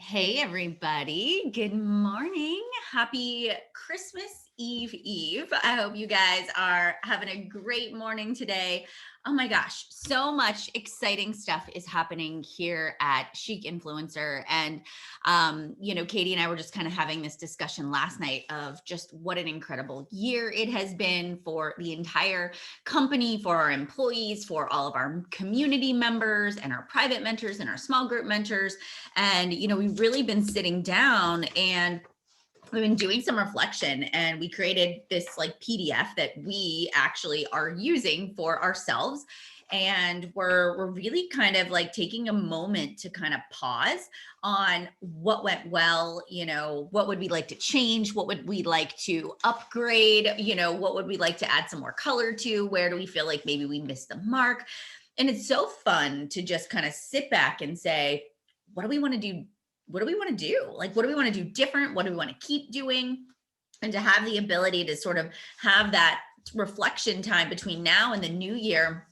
Hey, everybody. Good morning. Happy Christmas Eve. I hope you guys are having a great morning today. Oh my gosh, so much exciting stuff is happening here at Chic Influencer. And, Katie and I were just kind of having this discussion last night of just what an incredible year it has been for the entire company, for our employees, for all of our community members and our private mentors and our small group mentors. And, we've really been sitting down and we've been doing some reflection, and we created this like PDF that we actually are using for ourselves. And we're really kind of like taking a moment to kind of pause on what went well, what would we like to change? What would we like to upgrade? What would we like to add some more color to? Where do we feel like maybe we missed the mark? And it's so fun to just kind of sit back and say, what do we want to do? What do we want to do? Like, what do we want to do different? What do we want to keep doing? And to have the ability to sort of have that reflection time between now and the new year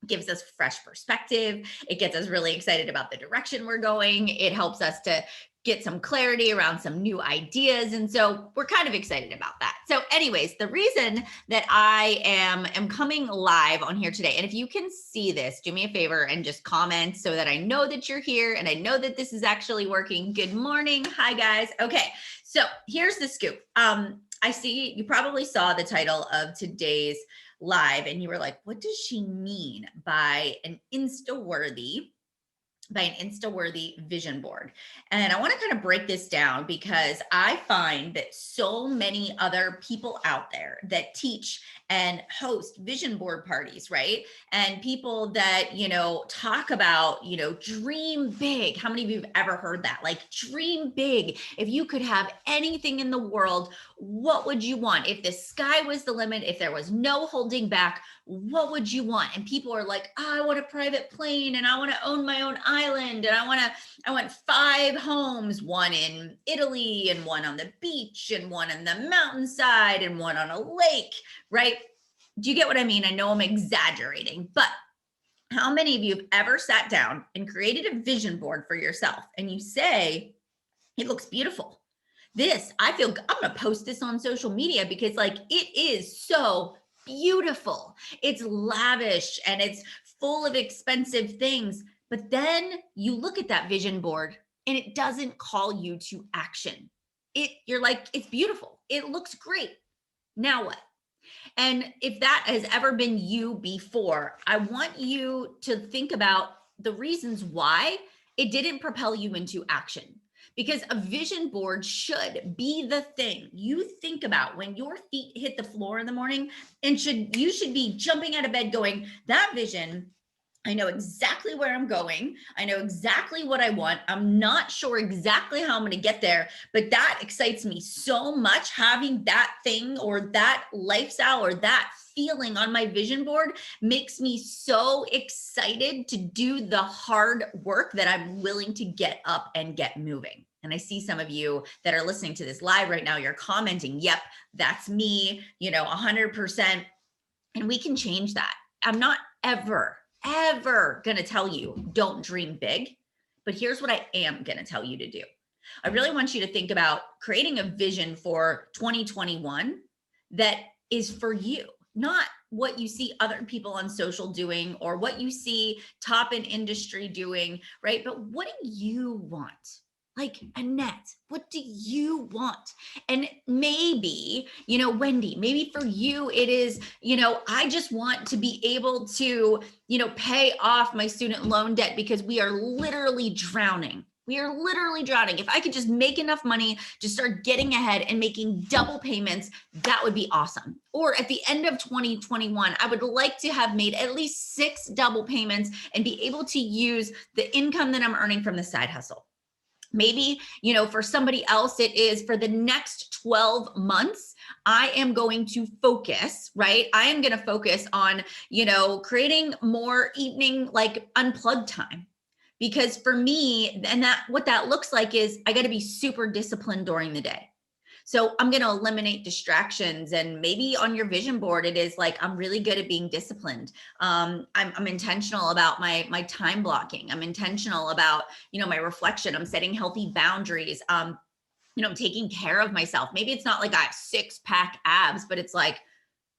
gives us fresh perspective. It gets us really excited about the direction we're going. It helps us to get some clarity around some new ideas. And so we're kind of excited about that. So anyways, the reason that I am coming live on here today, and if you can see this, do me a favor and just comment so that I know that you're here and I know that this is actually working. Good morning. Hi, guys. Okay. So here's the scoop. I see you probably saw the title of today's live and you were like, what does she mean by an Instaworthy vision board? And I want to kind of break this down because I find that so many other people out there that teach and host vision board parties, right? And people that, talk about, dream big. How many of you have ever heard that? Like, dream big. If you could have anything in the world, what would you want? If the sky was the limit, if there was no holding back, what would you want? And people are like, oh, I want a private plane and I want to own my own island. And I want 5 homes, one in Italy and one on the beach and one on the mountainside and one on a lake, right? Do you get what I mean? I know I'm exaggerating, but how many of you have ever sat down and created a vision board for yourself and you say, it looks beautiful. I feel I'm going to post this on social media because like it is so beautiful. It's lavish and it's full of expensive things. But then you look at that vision board and it doesn't call you to action. You're like, it's beautiful. It looks great. Now what? And if that has ever been you before, I want you to think about the reasons why it didn't propel you into action. Because a vision board should be the thing you think about when your feet hit the floor in the morning, and you should be jumping out of bed going, that vision, I know exactly where I'm going. I know exactly what I want. I'm not sure exactly how I'm going to get there, but that excites me so much. Having that thing or that lifestyle or that feeling on my vision board makes me so excited to do the hard work that I'm willing to get up and get moving. And I see some of you that are listening to this live right now, you're commenting, yep, that's me, 100%. And we can change that. I'm not ever going to tell you don't dream big, but here's what I am going to tell you to do. I really want you to think about creating a vision for 2021 that is for you, not what you see other people on social doing or what you see top in industry doing, right? But what do you want? Like, Annette, what do you want? And maybe, Wendy, maybe for you, it is, I just want to be able to, pay off my student loan debt because we are literally drowning. We are literally drowning. If I could just make enough money to start getting ahead and making double payments, that would be awesome. Or at the end of 2021, I would like to have made at least 6 double payments and be able to use the income that I'm earning from the side hustle. Maybe, for somebody else, it is for the next 12 months, I am going to focus, right? I am going to focus on, creating more evening, like unplugged time. Because for me, and what that looks like is I got to be super disciplined during the day. So I'm going to eliminate distractions. And maybe on your vision board, it is like, I'm really good at being disciplined. I'm intentional about my time blocking. I'm intentional about, my reflection. I'm setting healthy boundaries. I'm taking care of myself. Maybe it's not like I have 6-pack abs, but it's like,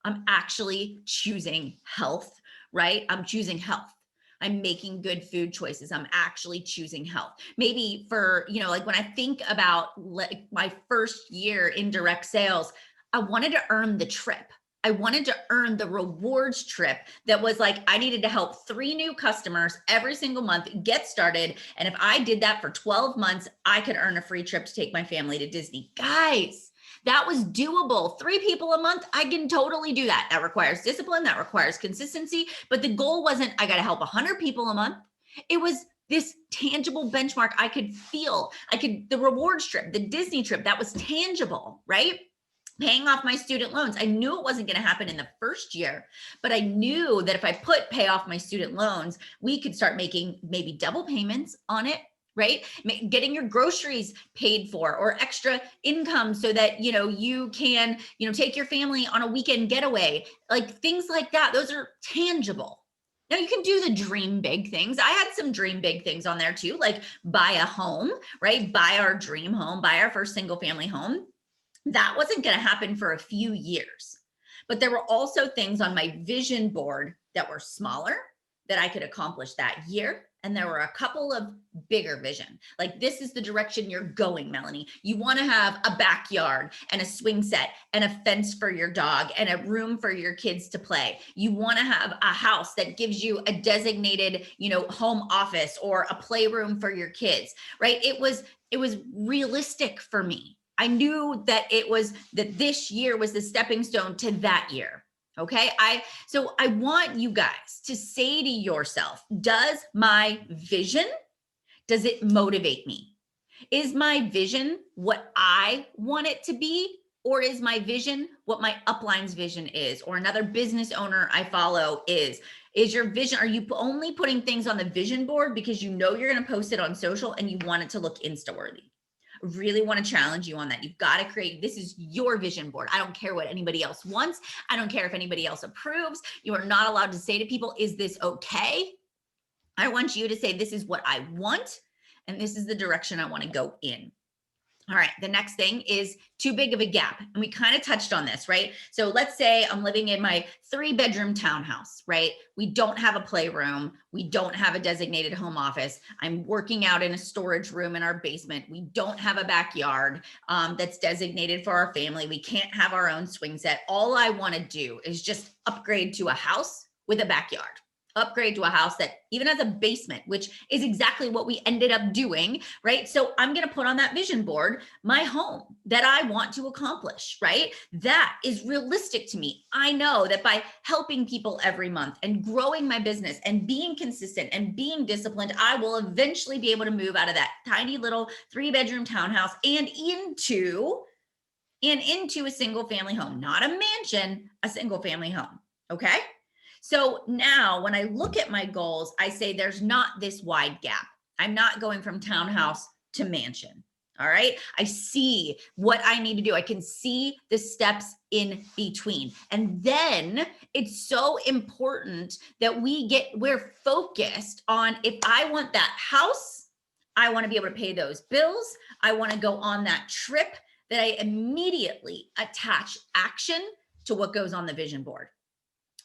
I'm actually choosing health, right? I'm choosing health. I'm making good food choices. I'm actually choosing health. Maybe for, like when I think about like my first year in direct sales, I wanted to earn the trip. I wanted to earn the rewards trip that was like, I needed to help 3 new customers every single month get started. And if I did that for 12 months, I could earn a free trip to take my family to Disney. Guys, that was doable. 3 people a month, I can totally do that. That requires discipline, that requires consistency. But the goal wasn't, I got to help 100 people a month. It was this tangible benchmark I could feel. The rewards trip, the Disney trip, that was tangible, right? Paying off my student loans. I knew it wasn't going to happen in the first year, but I knew that if I pay off my student loans, we could start making maybe double payments on it, right? Getting your groceries paid for or extra income so that, you can, take your family on a weekend getaway, like things like that. Those are tangible. Now you can do the dream big things. I had some dream big things on there too, like buy a home, right? Buy our dream home, buy our first single family home. That wasn't going to happen for a few years. But there were also things on my vision board that were smaller that I could accomplish that year. And there were a couple of bigger vision. Like, this is the direction you're going, Melanie. You want to have a backyard and a swing set and a fence for your dog and a room for your kids to play. You want to have a house that gives you a designated, home office or a playroom for your kids, right? It was realistic for me. I knew that this year was the stepping stone to that year. Okay. So I want you guys to say to yourself, does my vision, does it motivate me? Is my vision what I want it to be? Or is my vision what my upline's vision is? Or another business owner I follow is your vision? Are you only putting things on the vision board because you know you're going to post it on social and you want it to look Instaworthy? Really want to challenge you on that. You've got to create, this is your vision board. I don't care what anybody else wants. I don't care if anybody else approves. You are not allowed to say to people, is this okay? I want you to say, this is what I want, and this is the direction I want to go in. All right, the next thing is too big of a gap. And we kind of touched on this, right? So let's say I'm living in my 3-bedroom townhouse, right? We don't have a playroom. We don't have a designated home office. I'm working out in a storage room in our basement. We don't have a backyard that's designated for our family. We can't have our own swing set. All I want to do is just upgrade to a house with a backyard. Upgrade to a house that even has a basement, which is exactly what we ended up doing, right? So I'm going to put on that vision board my home that I want to accomplish, right? That is realistic to me. I know that by helping people every month and growing my business and being consistent and being disciplined, I will eventually be able to move out of that tiny little 3-bedroom townhouse and into a single family home, not a mansion, a single family home. Okay. So now when I look at my goals, I say there's not this wide gap. I'm not going from townhouse to mansion. All right. I see what I need to do. I can see the steps in between. And then it's so important that we're focused on, if I want that house, I want to be able to pay those bills. I want to go on that trip, that I immediately attach action to what goes on the vision board.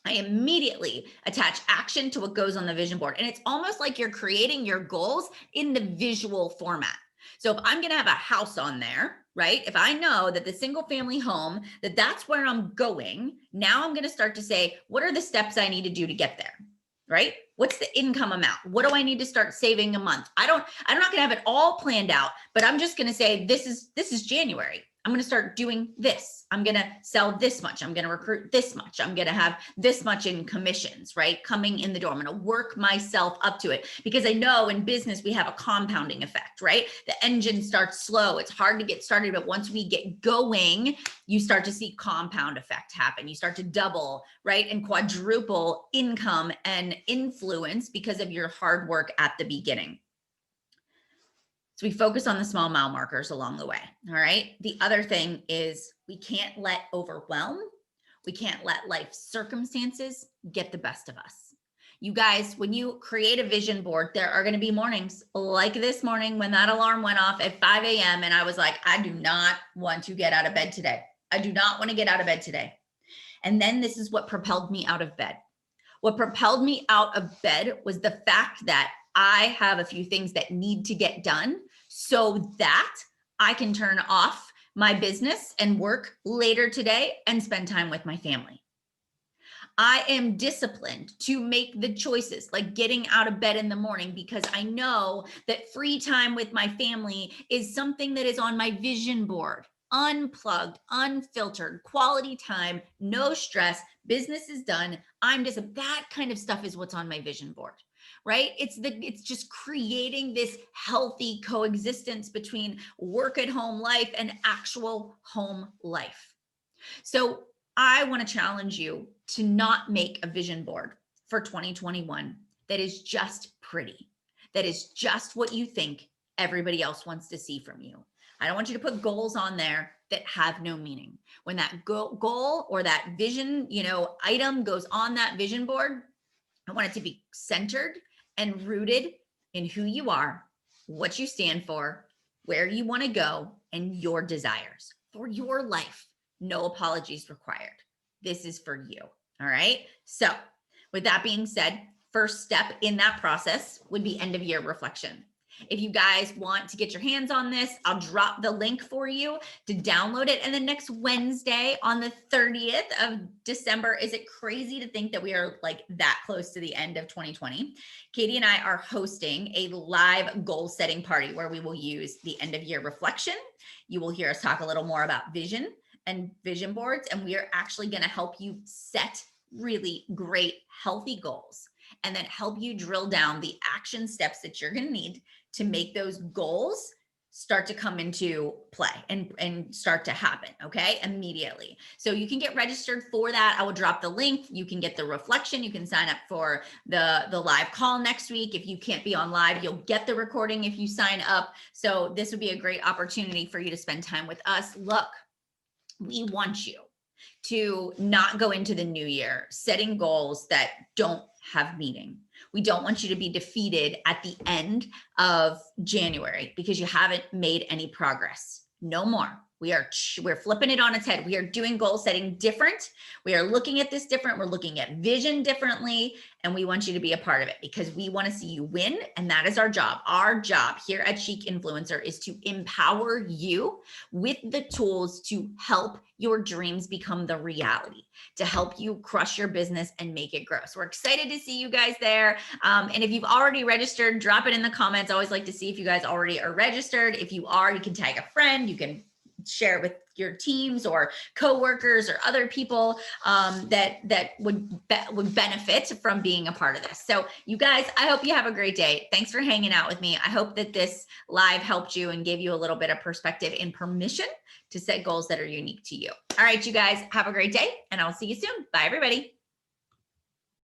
I immediately attach action to what goes on the vision board. And it's almost like you're creating your goals in the visual format. So if I'm going to have a house on there, right? If I know that the single family home, that's where I'm going, now I'm going to start to say, what are the steps I need to do to get there? Right? What's the income amount? What do I need to start saving a month? I'm not going to have it all planned out, but I'm just going to say, this is January. I'm going to start doing this. I'm going to sell this much. I'm going to recruit this much. I'm going to have this much in commissions, right? Coming in the door. I'm going to work myself up to it, because I know in business, we have a compounding effect, right? The engine starts slow. It's hard to get started, but once we get going, you start to see compound effect happen. You start to double, right? And quadruple income and influence because of your hard work at the beginning. So we focus on the small mile markers along the way. All right. The other thing is we can't let overwhelm, we can't let life circumstances get the best of us. You guys, when you create a vision board, there are going to be mornings like this morning when that alarm went off at 5 a.m. And I was like, I do not want to get out of bed today. I do not want to get out of bed today. And then this is what propelled me out of bed. What propelled me out of bed was the fact that I have a few things that need to get done so that I can turn off my business and work later today and spend time with my family. I am disciplined to make the choices, like getting out of bed in the morning, because I know that free time with my family is something that is on my vision board. Unplugged, unfiltered, quality time, no stress, business is done. I'm just, that kind of stuff is what's on my vision board, right? It's just creating this healthy coexistence between work at home life and actual home life. So I want to challenge you to not make a vision board for 2021 that is just pretty, that is just what you think everybody else wants to see from you. I don't want you to put goals on there that have no meaning. When that goal or that vision, item goes on that vision board, I want it to be centered and rooted in who you are, what you stand for, where you want to go, and your desires for your life. No apologies required. This is for you. All right. So with that being said, first step in that process would be end of year reflection. If you guys want to get your hands on this, I'll drop the link for you to download it. And then next Wednesday on the 30th of December, is it crazy to think that we are like that close to the end of 2020? Katie and I are hosting a live goal setting party where we will use the end of year reflection. You will hear us talk a little more about vision and vision boards, and we are actually going to help you set really great, healthy goals and then help you drill down the action steps that you're going to need to make those goals start to come into play and start to happen, okay, immediately. So you can get registered for that. I will drop the link. You can get the reflection. You can sign up for the live call next week. If you can't be on live, you'll get the recording if you sign up. So this would be a great opportunity for you to spend time with us. Look, we want you to not go into the new year setting goals that don't have meaning. We don't want you to be defeated at the end of January because you haven't made any progress. No more. We're flipping it on its head. We are doing goal setting different. We are looking at this different. We're looking at vision differently. And we want you to be a part of it because we want to see you win. And that is our job. Our job here at Chic Influencer is to empower you with the tools to help your dreams become the reality, to help you crush your business and make it grow. So we're excited to see you guys there. And if you've already registered, drop it in the comments. I always like to see if you guys already are registered. If you are, you can tag a friend. You can share it with your teams or coworkers or other people that would benefit from being a part of this. So you guys, I hope you have a great day. Thanks for hanging out with me. I hope that this live helped you and gave you a little bit of perspective and permission to set goals that are unique to you. All right, you guys, have a great day and I'll see you soon. Bye, everybody.